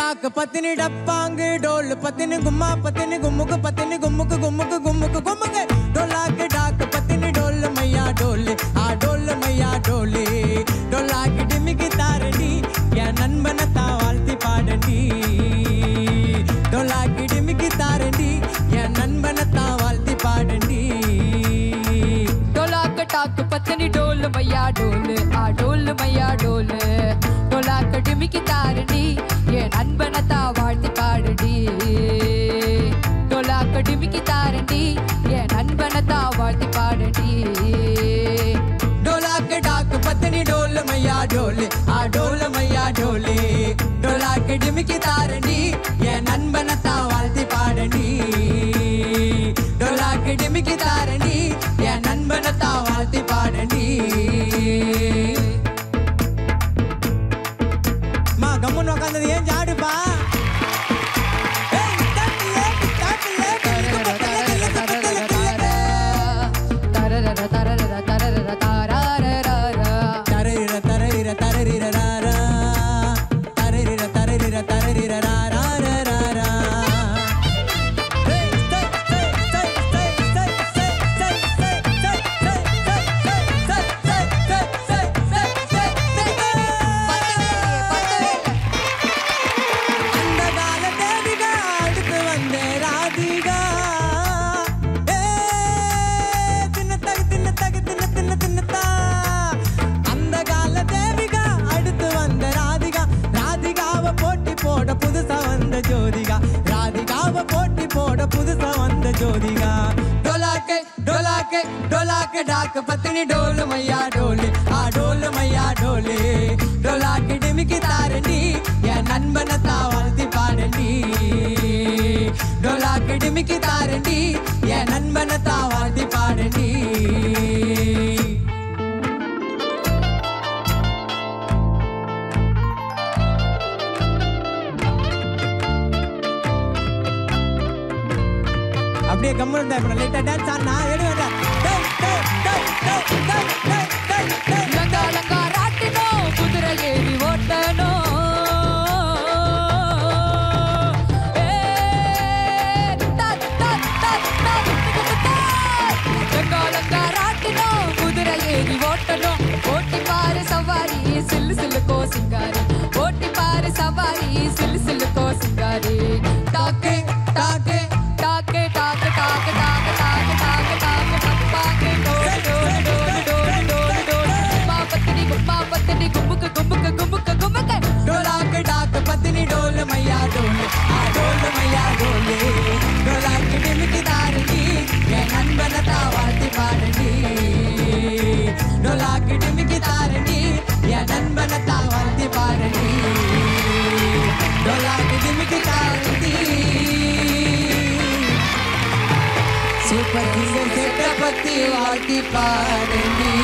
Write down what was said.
डाक पत्नी डप्पांग डोल पत्नी गुम्मा पत्नी गुम्मुक पत्नी गुम्मुक गुम्मुक गुम्मुक गुम्मुक डोला के डाक पत्नी डोल मैया डोले आ डोल मैया डोले डोला की डिमिकी तारनी क्या नन्बनता वाल्ती पाडनी डोला की डिमिकी तारनी क्या नन्बनता वाल्ती पाडनी डोला के डाक पत्नी डोल मैया डोले आ डोल मैया डोले डोला के डिमिकी तारनी ये नन्बनता वाल्ती पाडनी डोला के डिमिकी तारनी ये नन्बनता वाल्ती पाडनी डोला के डाक पत्नी डोल मैया डोले आ डोल मैया डोले डोला के डिमिकी तारनी ये नन्बनता वाल्ती पाडनी डोला के डिमिकी तारनी ये नन्बनता वाल्ती पाडनी मा गम्मुन उकांदது ஏன் ஜாடுப்பா जोदिगा डोला के डाक पत्नी डोल मैया डोले आ डोल मैया डोले डोला के डिमिकी तारनी या नन्बनता वाल्ती पाडनी डोला के डिमिकी तारनी या नन्बनता वाल्ती पाडनी அப்படியே கம்மன் இருந்தா இப்ப லைட்டா டான்ஸ் ஆடுனா எடு வர லங்கா லங்கா ராட்டினோ குதிரை ஏறி ஓட்டனோ லங்கா லங்கா ராட்டினோ குதிரை ஏறி ஓட்டனோ ஓட்டி பாரு சவாரி சில்லு சில்லு கோ சிங்காரி ஓட்டி பாரு சவாரி சில்லு சில்லு கோ சிங்காரி டாக்கே டாக்கே டாக்கே டாக்கே டாக்கே டாக்கே டாக்கே டாக்கே டாக்கே டப்பாக்கே டோல் டோல் டோல் டோல் டோல் டோல் गुम्मा पत्नी गुम्मुक गुम्मुक गुम्मुक गुम्मुक डोला के डाक पत्नी डोल मैया डोले आ डोल मैया डोले डोला के डिमिकी तारनी ये नन्बनता वाल्ती पाडनी डोला के डिमिकी तारनी ये नन्बनता वाल्ती पाडनी डोला के डिमिकी तारनी सुपर किंग से टपकती वाल्ती पाडनी